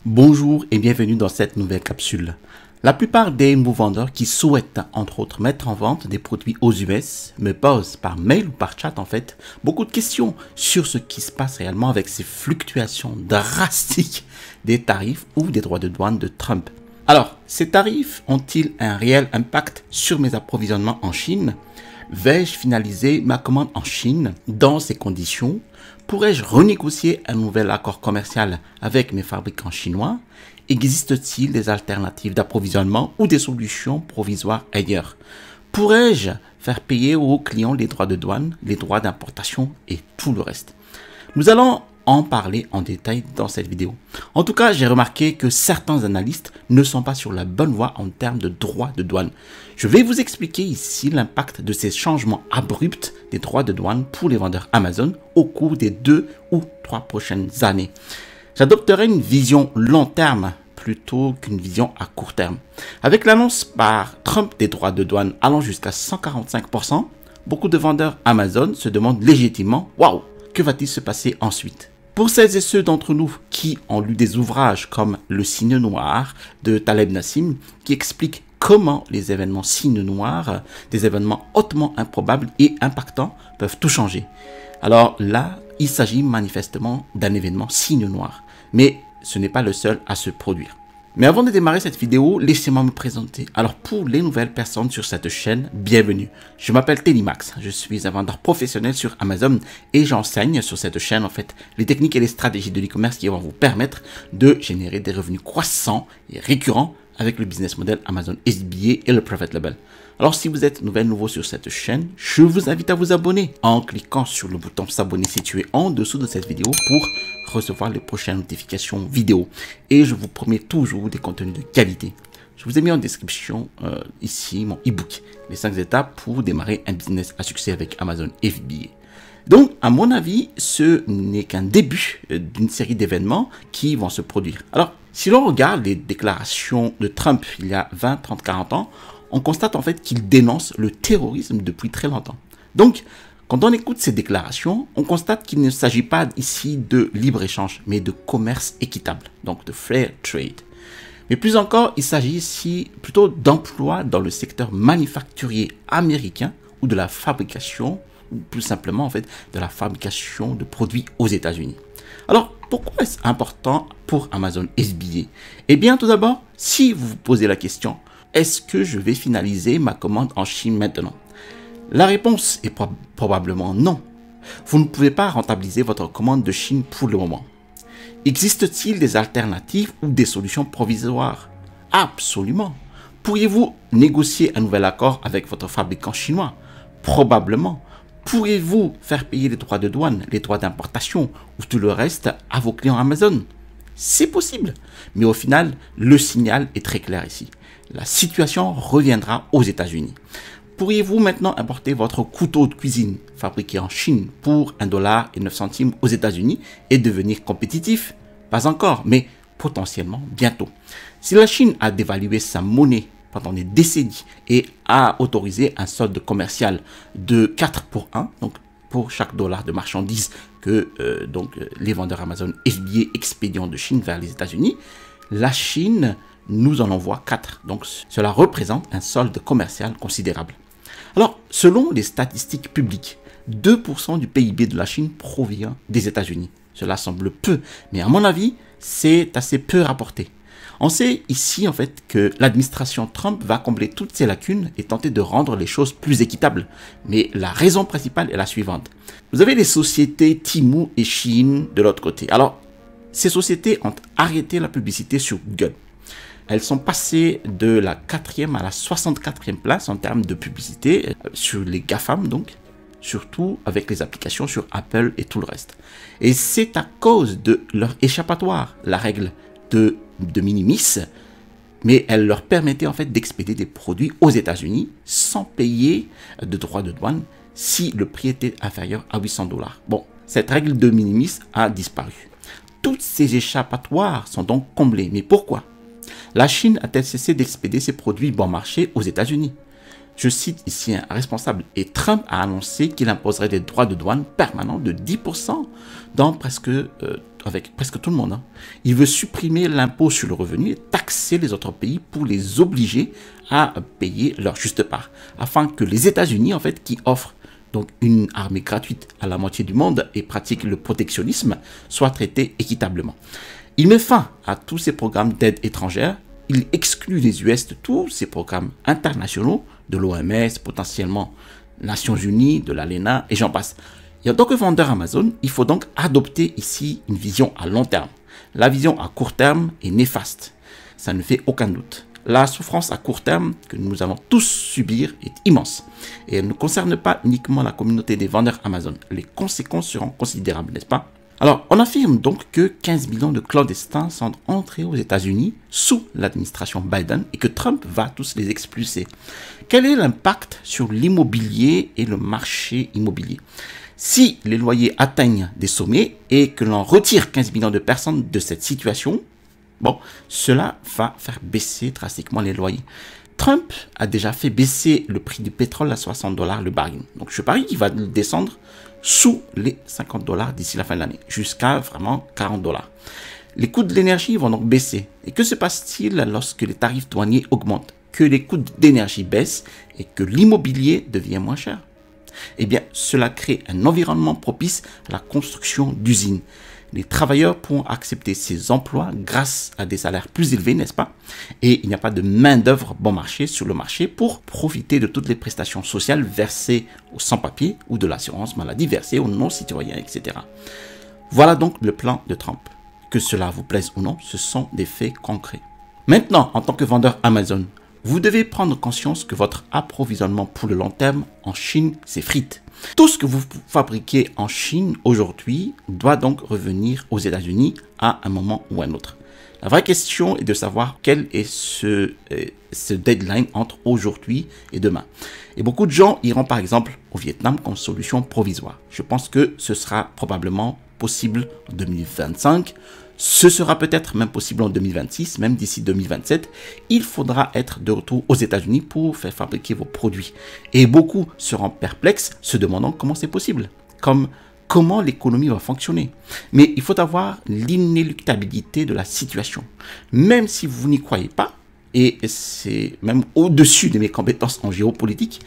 Bonjour et bienvenue dans cette nouvelle capsule. La plupart des nouveaux vendeurs qui souhaitent entre autres mettre en vente des produits aux US me posent par mail ou par chat en fait beaucoup de questions sur ce qui se passe réellement avec ces fluctuations drastiques des tarifs ou des droits de douane de Trump. Alors, ces tarifs ont-ils un réel impact sur mes approvisionnements en Chine? Vais-je finaliser ma commande en Chine dans ces conditions? Pourrais-je renégocier un nouvel accord commercial avec mes fabricants chinois? Existe-t-il des alternatives d'approvisionnement ou des solutions provisoires ailleurs? Pourrais-je faire payer aux clients les droits de douane, les droits d'importation et tout le reste? Nous allons en parler en détail dans cette vidéo. En tout cas, j'ai remarqué que certains analystes ne sont pas sur la bonne voie en termes de droits de douane. Je vais vous expliquer ici l'impact de ces changements abrupts des droits de douane pour les vendeurs Amazon au cours des 2 ou 3 prochaines années. J'adopterai une vision long terme plutôt qu'une vision à court terme. Avec l'annonce par Trump des droits de douane allant jusqu'à 145%, beaucoup de vendeurs Amazon se demandent légitimement « Waouh, que va-t-il se passer ensuite ?» Pour celles et ceux d'entre nous qui ont lu des ouvrages comme Le Signe Noir de Taleb Nassim, qui explique comment les événements signes noirs, des événements hautement improbables et impactants, peuvent tout changer. Alors là, il s'agit manifestement d'un événement signe noir, mais ce n'est pas le seul à se produire. Mais avant de démarrer cette vidéo, laissez-moi me présenter. Alors pour les nouvelles personnes sur cette chaîne, bienvenue. Je m'appelle Tellimax, je suis un vendeur professionnel sur Amazon et j'enseigne sur cette chaîne en fait les techniques et les stratégies de l'e-commerce qui vont vous permettre de générer des revenus croissants et récurrents avec le business model Amazon FBA et le Private Label. Alors si vous êtes nouveau sur cette chaîne, je vous invite à vous abonner en cliquant sur le bouton s'abonner situé en dessous de cette vidéo pour recevoir les prochaines notifications vidéo. Et je vous promets toujours des contenus de qualité. Je vous ai mis en description ici mon e-book, les 5 étapes pour démarrer un business à succès avec Amazon FBA. Donc, à mon avis, ce n'est qu'un début d'une série d'événements qui vont se produire. Alors, si l'on regarde les déclarations de Trump il y a 20, 30, 40 ans, on constate en fait qu'il dénonce le terrorisme depuis très longtemps. Donc, quand on écoute ces déclarations, on constate qu'il ne s'agit pas ici de libre-échange, mais de commerce équitable, donc de fair trade. Mais plus encore, il s'agit ici plutôt d'emploi dans le secteur manufacturier américain ou de la fabrication, ou plus simplement en fait de la fabrication de produits aux États-Unis. Alors, pourquoi est-ce important pour Amazon FBA? Eh bien, tout d'abord, si vous vous posez la question, est-ce que je vais finaliser ma commande en Chine maintenant? La réponse est probablement non. Vous ne pouvez pas rentabiliser votre commande de Chine pour le moment. Existe-t-il des alternatives ou des solutions provisoires? Absolument. Pourriez-vous négocier un nouvel accord avec votre fabricant chinois? Probablement. Pourriez-vous faire payer les droits de douane, les droits d'importation ou tout le reste à vos clients Amazon? C'est possible. Mais au final, le signal est très clair ici. La situation reviendra aux États-Unis. Pourriez-vous maintenant importer votre couteau de cuisine fabriqué en Chine pour 1,09$ aux États-Unis et devenir compétitif? Pas encore, mais potentiellement bientôt. Si la Chine a dévalué sa monnaie pendant des décennies et a autorisé un solde commercial de 4 pour 1, donc pour chaque dollar de marchandises que les vendeurs Amazon FBA expédient de Chine vers les États-Unis, la Chine nous en envoie 4. Donc cela représente un solde commercial considérable. Alors, selon les statistiques publiques, 2% du PIB de la Chine provient des États-Unis. Cela semble peu, mais à mon avis, c'est assez peu rapporté. On sait ici en fait que l'administration Trump va combler toutes ces lacunes et tenter de rendre les choses plus équitables. Mais la raison principale est la suivante. Vous avez les sociétés Temu et Shein de l'autre côté. Alors, ces sociétés ont arrêté la publicité sur Google. Elles sont passées de la 4e à la 64e place en termes de publicité sur les GAFAM donc, surtout avec les applications sur Apple et tout le reste. Et c'est à cause de leur échappatoire, la règle de minimis, mais elle leur permettait en fait d'expédier des produits aux États-Unis sans payer de droits de douane si le prix était inférieur à 800$. Bon, cette règle de minimis a disparu. Toutes ces échappatoires sont donc comblées. Mais pourquoi? La Chine a-t-elle cessé d'expédier ses produits bon marché aux États-Unis? Je cite ici un responsable, et Trump a annoncé qu'il imposerait des droits de douane permanents de 10% dans avec presque tout le monde. Il veut supprimer l'impôt sur le revenu et taxer les autres pays pour les obliger à payer leur juste part, afin que les États-Unis, en fait, qui offrent donc une armée gratuite à la moitié du monde et pratiquent le protectionnisme, soient traités équitablement. Il met fin à tous ces programmes d'aide étrangère. Il exclut les US de tous ces programmes internationaux, de l'OMS, potentiellement Nations Unies, de l'ALENA, et j'en passe. Et en tant que vendeur Amazon, il faut donc adopter ici une vision à long terme. La vision à court terme est néfaste, ça ne fait aucun doute. La souffrance à court terme que nous allons tous subir est immense. Et elle ne concerne pas uniquement la communauté des vendeurs Amazon. Les conséquences seront considérables, n'est-ce pas? Alors, on affirme donc que 15 millions de clandestins sont entrés aux États-Unis sous l'administration Biden et que Trump va tous les expulser. Quel est l'impact sur l'immobilier et le marché immobilier? Si les loyers atteignent des sommets et que l'on retire 15 millions de personnes de cette situation, bon, cela va faire baisser drastiquement les loyers. Trump a déjà fait baisser le prix du pétrole à 60 $ le baril. Donc je parie qu'il va descendre sous les 50 $ d'ici la fin de l'année, jusqu'à vraiment 40 $. Les coûts de l'énergie vont donc baisser. Et que se passe-t-il lorsque les tarifs douaniers augmentent? Que les coûts d'énergie baissent et que l'immobilier devient moins cher? Eh bien, cela crée un environnement propice à la construction d'usines. Les travailleurs pourront accepter ces emplois grâce à des salaires plus élevés, n'est-ce pas? Et il n'y a pas de main-d'œuvre bon marché sur le marché pour profiter de toutes les prestations sociales versées aux sans-papiers ou de l'assurance maladie versée aux non-citoyens, etc. Voilà donc le plan de Trump. Que cela vous plaise ou non, ce sont des faits concrets. Maintenant, en tant que vendeur Amazon, vous devez prendre conscience que votre approvisionnement pour le long terme en Chine s'effrite. Tout ce que vous fabriquez en Chine aujourd'hui doit donc revenir aux États-Unis à un moment ou un autre. La vraie question est de savoir quel est ce deadline entre aujourd'hui et demain. Et beaucoup de gens iront par exemple au Vietnam comme solution provisoire. Je pense que ce sera probablement possible en 2025. Ce sera peut-être même possible en 2026, même d'ici 2027. Il faudra être de retour aux États-Unis pour faire fabriquer vos produits. Et beaucoup seront perplexes, se demandant comment c'est possible, comment l'économie va fonctionner. Mais il faut avoir l'inéluctabilité de la situation. Même si vous n'y croyez pas, et c'est même au-dessus de mes compétences en géopolitique,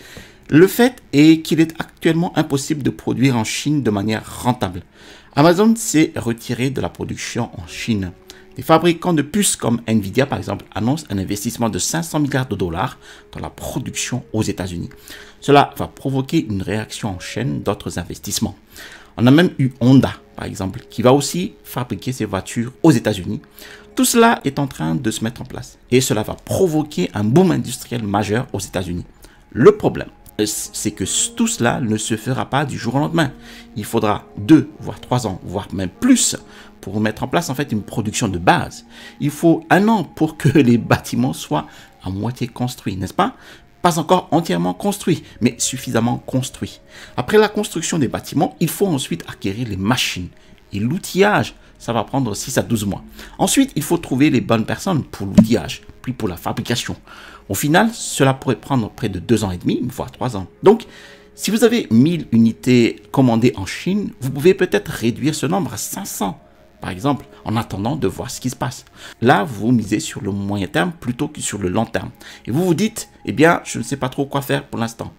le fait est qu'il est actuellement impossible de produire en Chine de manière rentable. Amazon s'est retiré de la production en Chine. Les fabricants de puces comme Nvidia, par exemple, annoncent un investissement de 500 milliards de dollars dans la production aux États-Unis. Cela va provoquer une réaction en chaîne d'autres investissements. On a même eu Honda, par exemple, qui va aussi fabriquer ses voitures aux États-Unis. Tout cela est en train de se mettre en place et cela va provoquer un boom industriel majeur aux États-Unis. Le problème, c'est que tout cela ne se fera pas du jour au lendemain. Il faudra 2, voire 3 ans, voire même plus pour mettre en place en fait une production de base. Il faut 1 an pour que les bâtiments soient à moitié construits, n'est-ce pas? Pas encore entièrement construits, mais suffisamment construits. Après la construction des bâtiments, il faut ensuite acquérir les machines. Et l'outillage, ça va prendre 6 à 12 mois. Ensuite, il faut trouver les bonnes personnes pour l'outillage, puis pour la fabrication. Au final, cela pourrait prendre près de 2 ans et demi, voire 3 ans. Donc, si vous avez 1000 unités commandées en Chine, vous pouvez peut-être réduire ce nombre à 500, par exemple, en attendant de voir ce qui se passe. Là, vous misez sur le moyen terme plutôt que sur le long terme. Et vous vous dites, eh bien, je ne sais pas trop quoi faire pour l'instant.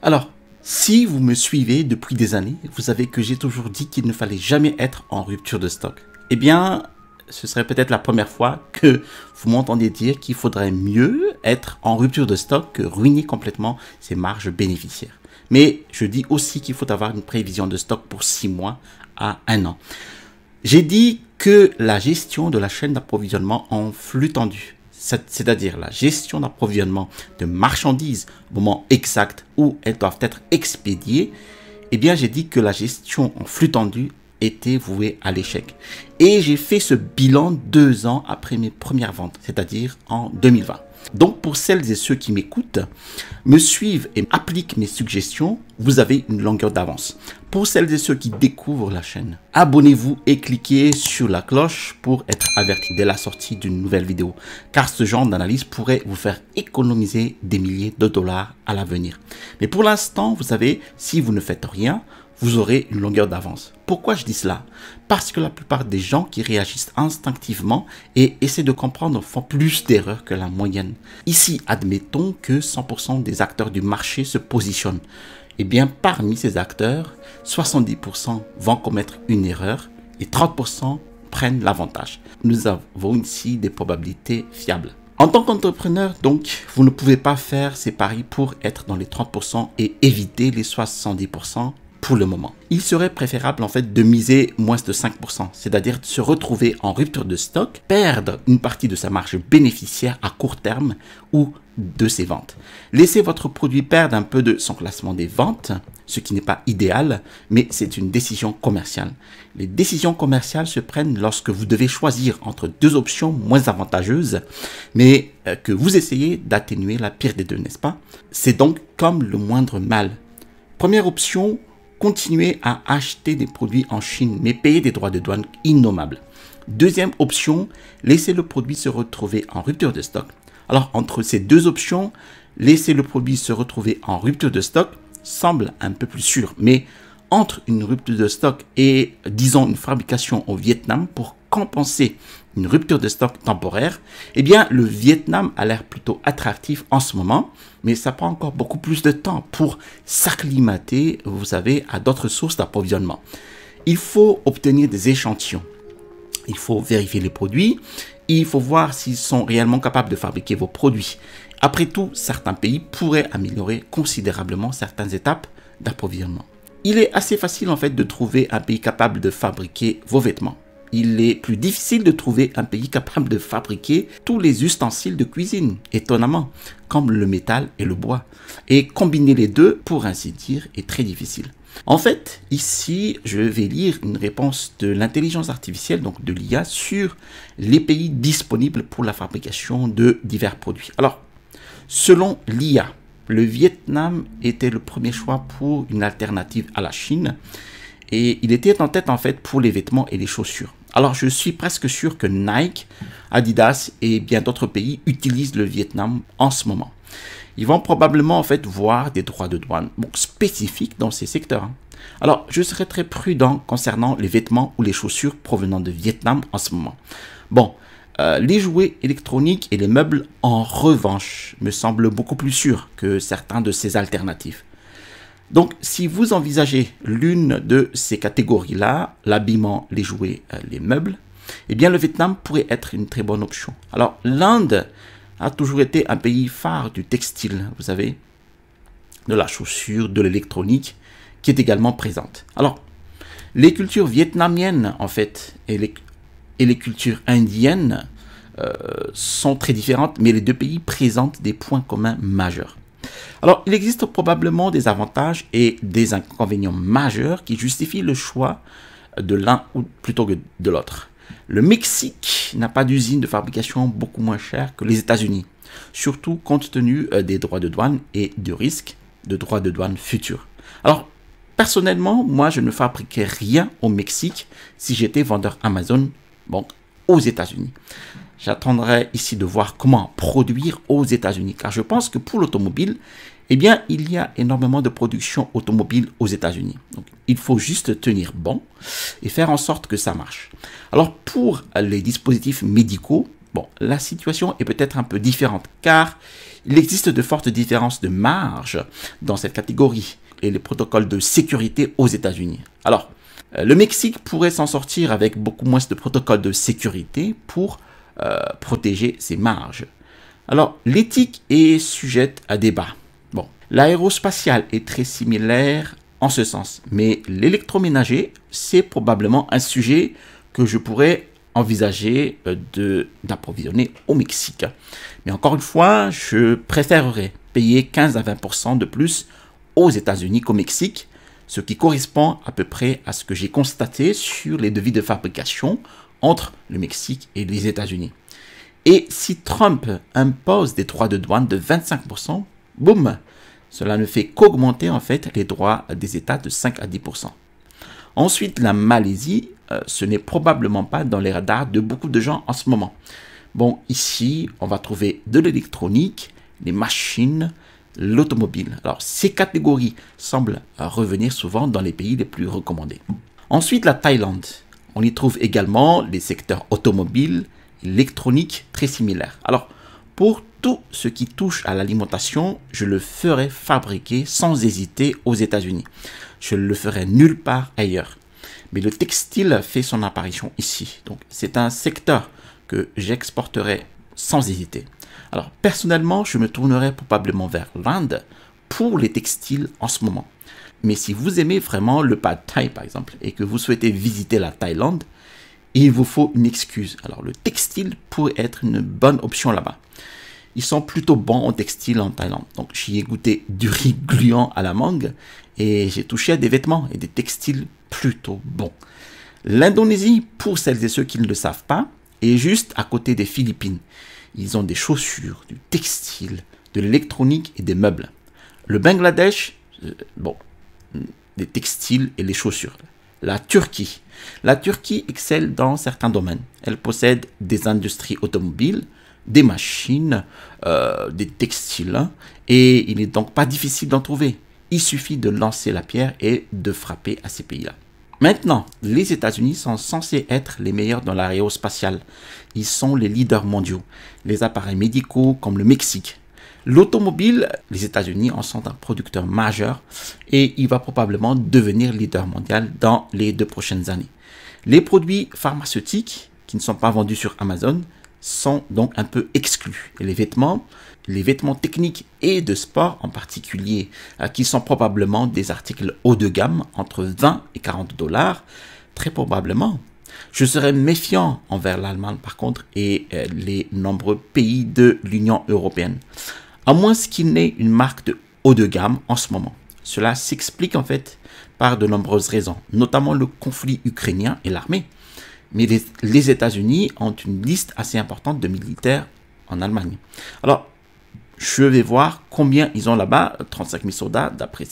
Alors, si vous me suivez depuis des années, vous savez que j'ai toujours dit qu'il ne fallait jamais être en rupture de stock. Eh bien, ce serait peut-être la première fois que vous m'entendez dire qu'il faudrait mieux être en rupture de stock que ruiner complètement ses marges bénéficiaires. Mais je dis aussi qu'il faut avoir une prévision de stock pour 6 mois à 1 an. J'ai dit que la gestion de la chaîne d'approvisionnement en flux tendu, c'est-à-dire la gestion d'approvisionnement de marchandises au moment exact où elles doivent être expédiées, eh bien j'ai dit que la gestion en flux tendu était vouée à l'échec. Et j'ai fait ce bilan 2 ans après mes premières ventes, c'est-à-dire en 2020. Donc pour celles et ceux qui m'écoutent, me suivent et appliquent mes suggestions, vous avez une longueur d'avance. Pour celles et ceux qui découvrent la chaîne, abonnez-vous et cliquez sur la cloche pour être averti dès la sortie d'une nouvelle vidéo, car ce genre d'analyse pourrait vous faire économiser des milliers de dollars à l'avenir. Mais pour l'instant, vous savez, si vous ne faites rien, vous aurez une longueur d'avance. Pourquoi je dis cela? Parce que la plupart des gens qui réagissent instinctivement et essaient de comprendre font plus d'erreurs que la moyenne. Ici, admettons que 100% des acteurs du marché se positionnent. Eh bien, parmi ces acteurs, 70% vont commettre une erreur et 30% prennent l'avantage. Nous avons ici des probabilités fiables. En tant qu'entrepreneur, donc, vous ne pouvez pas faire ces paris pour être dans les 30% et éviter les 70% pour le moment. Il serait préférable en fait de miser moins de 5%, c'est-à-dire de se retrouver en rupture de stock, perdre une partie de sa marge bénéficiaire à court terme ou de ses ventes. Laissez votre produit perdre un peu de son classement des ventes, ce qui n'est pas idéal, mais c'est une décision commerciale. Les décisions commerciales se prennent lorsque vous devez choisir entre deux options moins avantageuses, mais que vous essayez d'atténuer la pire des deux, n'est-ce pas? C'est donc comme le moindre mal. Première option, continuer à acheter des produits en Chine, mais payer des droits de douane innommables. Deuxième option, laisser le produit se retrouver en rupture de stock. Alors, entre ces deux options, laisser le produit se retrouver en rupture de stock semble un peu plus sûr. Mais entre une rupture de stock et, disons, une fabrication au Vietnam pour compenser une rupture de stock temporaire, eh bien, le Vietnam a l'air plutôt attractif en ce moment, mais ça prend encore beaucoup plus de temps pour s'acclimater, vous savez, à d'autres sources d'approvisionnement. Il faut obtenir des échantillons. Il faut vérifier les produits. Il faut voir s'ils sont réellement capables de fabriquer vos produits. Après tout, certains pays pourraient améliorer considérablement certaines étapes d'approvisionnement. Il est assez facile en fait de trouver un pays capable de fabriquer vos vêtements. Il est plus difficile de trouver un pays capable de fabriquer tous les ustensiles de cuisine, étonnamment, comme le métal et le bois. Et combiner les deux, pour ainsi dire, est très difficile. En fait, ici, je vais lire une réponse de l'intelligence artificielle, donc de l'IA, sur les pays disponibles pour la fabrication de divers produits. Alors, selon l'IA, le Vietnam était le premier choix pour une alternative à la Chine et il était en tête en fait pour les vêtements et les chaussures. Alors, je suis presque sûr que Nike, Adidas et bien d'autres pays utilisent le Vietnam en ce moment. Ils vont probablement en fait voir des droits de douane spécifiques dans ces secteurs. Alors, je serais très prudent concernant les vêtements ou les chaussures provenant de Vietnam en ce moment. Bon, les jouets électroniques et les meubles, en revanche, me semblent beaucoup plus sûrs que certains de ces alternatives. Donc, si vous envisagez l'une de ces catégories-là, l'habillement, les jouets, les meubles, eh bien, le Vietnam pourrait être une très bonne option. Alors, l'Inde a toujours été un pays phare du textile, vous savez, de la chaussure, de l'électronique, qui est également présente. Alors, les cultures vietnamiennes, en fait, et les cultures indiennes sont très différentes, mais les deux pays présentent des points communs majeurs. Alors, il existe probablement des avantages et des inconvénients majeurs qui justifient le choix de l'un ou plutôt que de l'autre. Le Mexique n'a pas d'usine de fabrication beaucoup moins chère que les États-Unis, surtout compte tenu des droits de douane et du risque de droits de douane futurs. Alors, personnellement, moi, je ne fabriquais rien au Mexique si j'étais vendeur Amazon, bon, aux États-Unis. J'attendrai ici de voir comment produire aux États-Unis, car je pense que pour l'automobile, eh bien, il y a énormément de production automobile aux États-Unis. Donc, il faut juste tenir bon et faire en sorte que ça marche. Alors, pour les dispositifs médicaux, bon, la situation est peut-être un peu différente, car il existe de fortes différences de marge dans cette catégorie et les protocoles de sécurité aux États-Unis. Alors, le Mexique pourrait s'en sortir avec beaucoup moins de protocoles de sécurité pour protéger ses marges. Alors, l'éthique est sujette à débat. Bon, l'aérospatial est très similaire en ce sens, mais l'électroménager, c'est probablement un sujet que je pourrais envisager d'approvisionner au Mexique. Mais encore une fois, je préférerais payer 15 à 20% de plus aux États-Unis qu'au Mexique, ce qui correspond à peu près à ce que j'ai constaté sur les devis de fabrication entre le Mexique et les États-Unis. Et si Trump impose des droits de douane de 25%, boum, cela ne fait qu'augmenter en fait les droits des États de 5 à 10%. Ensuite, la Malaisie, ce n'est probablement pas dans les radars de beaucoup de gens en ce moment. Bon, ici, on va trouver de l'électronique, les machines, l'automobile. Alors, ces catégories semblent revenir souvent dans les pays les plus recommandés. Ensuite, la Thaïlande. On y trouve également les secteurs automobiles, électroniques très similaires. Alors, pour tout ce qui touche à l'alimentation, je le ferai fabriquer sans hésiter aux États-Unis. Je ne le ferai nulle part ailleurs. Mais le textile fait son apparition ici. Donc, c'est un secteur que j'exporterai sans hésiter. Alors, personnellement, je me tournerai probablement vers l'Inde pour les textiles en ce moment. Mais si vous aimez vraiment le pad thai, par exemple, et que vous souhaitez visiter la Thaïlande, il vous faut une excuse. Alors, le textile pourrait être une bonne option là-bas. Ils sont plutôt bons en textile en Thaïlande. Donc, j'y ai goûté du riz gluant à la mangue et j'ai touché à des vêtements et des textiles plutôt bons. L'Indonésie, pour celles et ceux qui ne le savent pas, est juste à côté des Philippines. Ils ont des chaussures, du textile, de l'électronique et des meubles. Le Bangladesh, des textiles et les chaussures. La Turquie. La Turquie excelle dans certains domaines. Elle possède des industries automobiles, des machines, des textiles, et il n'est donc pas difficile d'en trouver. Il suffit de lancer la pierre et de frapper à ces pays-là. Maintenant, les États-Unis sont censés être les meilleurs dans l'aérospatiale. Ils sont les leaders mondiaux. Les appareils médicaux comme le Mexique. L'automobile, les États-Unis en sont un producteur majeur et il va probablement devenir leader mondial dans les 2 prochaines années. Les produits pharmaceutiques qui ne sont pas vendus sur Amazon sont donc un peu exclus. Et les vêtements techniques et de sport en particulier, qui sont probablement des articles haut de gamme entre 20 et 40 $, très probablement. Je serais méfiant envers l'Allemagne par contre et les nombreux pays de l'Union européenne. À moins qu'il n'ait une marque de haut de gamme en ce moment. Cela s'explique en fait par de nombreuses raisons, notamment le conflit ukrainien et l'armée. Mais les États-Unis ont une liste assez importante de militaires en Allemagne. Alors, je vais voir combien ils ont là-bas, 35 000 soldats d'après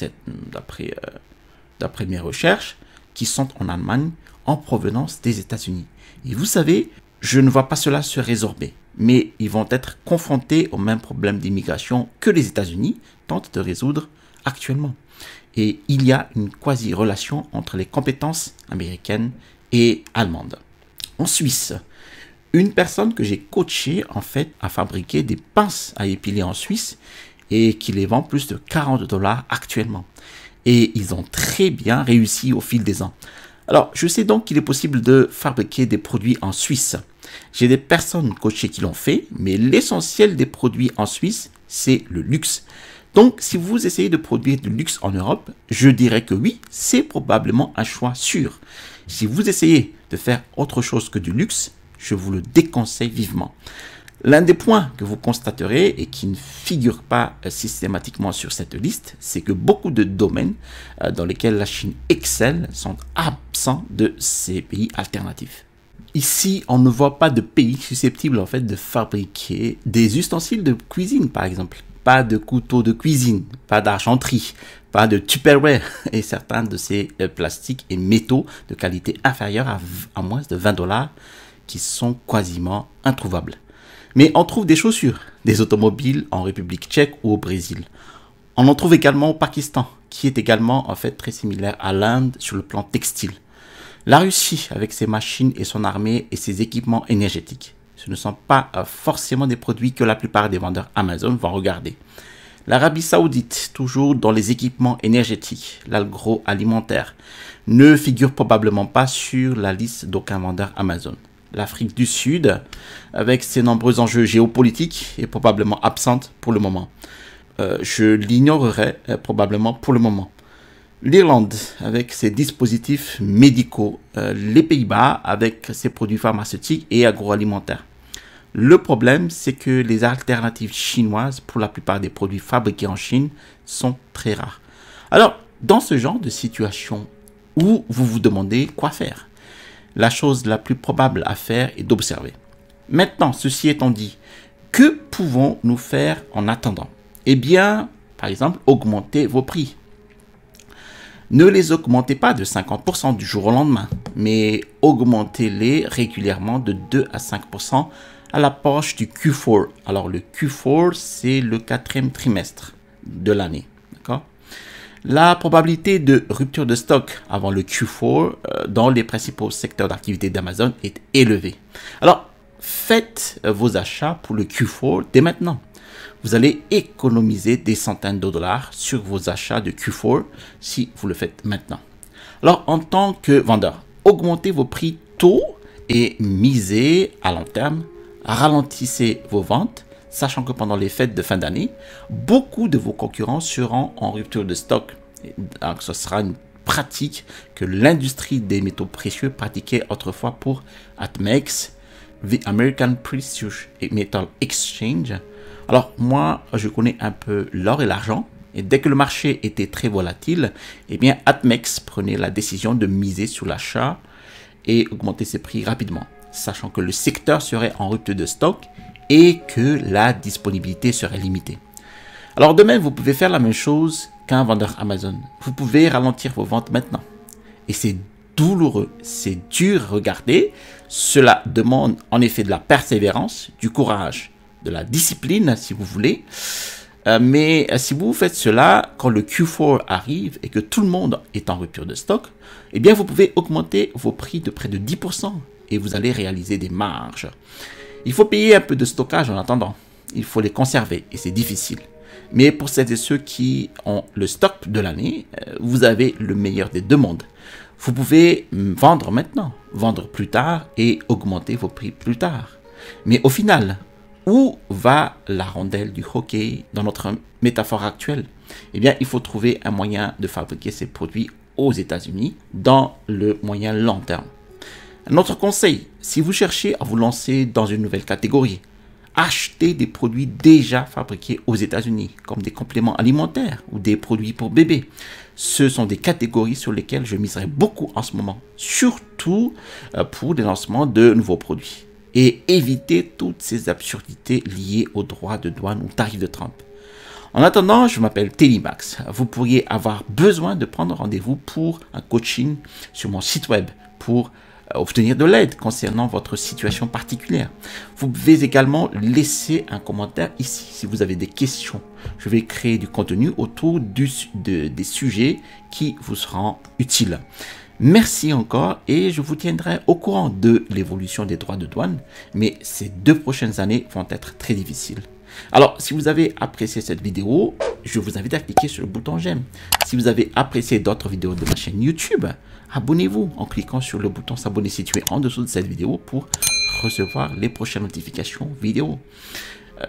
mes recherches, qui sont en Allemagne en provenance des États-Unis. Et vous savez, je ne vois pas cela se résorber, mais ils vont être confrontés au même problème d'immigration que les États-Unis tentent de résoudre actuellement. Et il y a une quasi-relation entre les compétences américaines et allemandes. En Suisse, une personne que j'ai coachée en fait à fabriquer des pinces à épiler en Suisse et qui les vend plus de 40 $ actuellement. Et ils ont très bien réussi au fil des ans. Alors, je sais donc qu'il est possible de fabriquer des produits en Suisse. J'ai des personnes coachées qui l'ont fait, mais l'essentiel des produits en Suisse, c'est le luxe. Donc, si vous essayez de produire du luxe en Europe, je dirais que oui, c'est probablement un choix sûr. Si vous essayez de faire autre chose que du luxe, je vous le déconseille vivement. L'un des points que vous constaterez et qui ne figure pas systématiquement sur cette liste, c'est que beaucoup de domaines dans lesquels la Chine excelle sont absents de ces pays alternatifs. Ici, on ne voit pas de pays susceptibles en fait de fabriquer des ustensiles de cuisine, par exemple. Pas de couteaux de cuisine, pas d'argenterie, pas de Tupperware et certains de ces plastiques et métaux de qualité inférieure à moins de 20 $ qui sont quasiment introuvables. Mais on trouve des chaussures, des automobiles en République tchèque ou au Brésil. On en trouve également au Pakistan, qui est également en fait très similaire à l'Inde sur le plan textile. La Russie avec ses machines et son armée et ses équipements énergétiques. Ce ne sont pas forcément des produits que la plupart des vendeurs Amazon vont regarder. L'Arabie Saoudite, toujours dans les équipements énergétiques, l'agroalimentaire, ne figure probablement pas sur la liste d'aucun vendeur Amazon. L'Afrique du Sud, avec ses nombreux enjeux géopolitiques, est probablement absente pour le moment. Je l'ignorerai probablement pour le moment. L'Irlande, avec ses dispositifs médicaux. Les Pays-Bas, avec ses produits pharmaceutiques et agroalimentaires. Le problème, c'est que les alternatives chinoises pour la plupart des produits fabriqués en Chine sont très rares. Alors, dans ce genre de situation où vous vous demandez quoi faire, la chose la plus probable à faire est d'observer. Maintenant, ceci étant dit, que pouvons-nous faire en attendant? Eh bien, par exemple, augmenter vos prix. Ne les augmentez pas de 50% du jour au lendemain, mais augmentez-les régulièrement de 2 à 5% à l'approche du Q4. Alors le Q4, c'est le 4e trimestre de l'année. D'accord? La probabilité de rupture de stock avant le Q4 dans les principaux secteurs d'activité d'Amazon est élevée. Alors, faites vos achats pour le Q4 dès maintenant. Vous allez économiser des centaines de dollars sur vos achats de Q4 si vous le faites maintenant. Alors, en tant que vendeur, augmentez vos prix tôt et misez à long terme. Ralentissez vos ventes, sachant que pendant les fêtes de fin d'année, beaucoup de vos concurrents seront en rupture de stock. Donc, ce sera une pratique que l'industrie des métaux précieux pratiquait autrefois pour ATMEX, The American Precious Metal Exchange. Alors moi, je connais un peu l'or et l'argent, et dès que le marché était très volatile, eh bien ATMEX prenait la décision de miser sur l'achat et augmenter ses prix rapidement, sachant que le secteur serait en rupture de stock et que la disponibilité serait limitée. Alors demain, vous pouvez faire la même chose qu'un vendeur Amazon. Vous pouvez ralentir vos ventes maintenant. Et c'est douloureux, c'est dur, regardez. Cela demande en effet de la persévérance, du courage, de la discipline si vous voulez. Mais si vous faites cela quand le Q4 arrive et que tout le monde est en rupture de stock, eh bien vous pouvez augmenter vos prix de près de 10% et vous allez réaliser des marges. Il faut payer un peu de stockage en attendant. Il faut les conserver et c'est difficile. Mais pour celles et ceux qui ont le stock de l'année, vous avez le meilleur des deux mondes. Vous pouvez vendre maintenant, vendre plus tard et augmenter vos prix plus tard. Mais au final, où va la rondelle du hockey dans notre métaphore actuelle? Eh bien, il faut trouver un moyen de fabriquer ces produits aux États-Unis dans le moyen long terme. Un autre conseil, si vous cherchez à vous lancer dans une nouvelle catégorie, achetez des produits déjà fabriqués aux États-Unis, comme des compléments alimentaires ou des produits pour bébés. Ce sont des catégories sur lesquelles je miserai beaucoup en ce moment, surtout pour les lancements de nouveaux produits. Et évitez toutes ces absurdités liées aux droits de douane ou tarifs de Trump. En attendant, je m'appelle Tellymax. Vous pourriez avoir besoin de prendre rendez-vous pour un coaching sur mon site web pour obtenir de l'aide concernant votre situation particulière. Vous pouvez également laisser un commentaire ici si vous avez des questions. Je vais créer du contenu autour des sujets qui vous seront utiles. Merci encore et je vous tiendrai au courant de l'évolution des droits de douane, mais ces 2 prochaines années vont être très difficiles. Alors, si vous avez apprécié cette vidéo, je vous invite à cliquer sur le bouton j'aime. Si vous avez apprécié d'autres vidéos de ma chaîne YouTube, abonnez-vous en cliquant sur le bouton s'abonner situé en dessous de cette vidéo pour recevoir les prochaines notifications vidéo.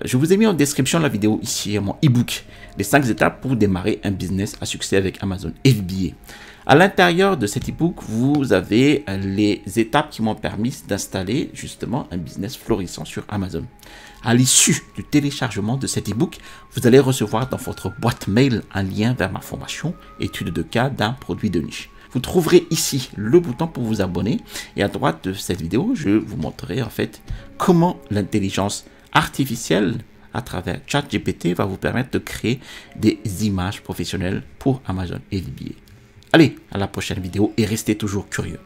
Je vous ai mis en description la vidéo ici, mon e-book, les 5 étapes pour démarrer un business à succès avec Amazon FBA. À l'intérieur de cet e-book, vous avez les étapes qui m'ont permis d'installer justement un business florissant sur Amazon. À l'issue du téléchargement de cet e-book, vous allez recevoir dans votre boîte mail un lien vers ma formation étude de cas d'un produit de niche. Vous trouverez ici le bouton pour vous abonner et à droite de cette vidéo, je vous montrerai en fait comment l'intelligence artificielle à travers ChatGPT va vous permettre de créer des images professionnelles pour Amazon FBA. Allez, à la prochaine vidéo et restez toujours curieux.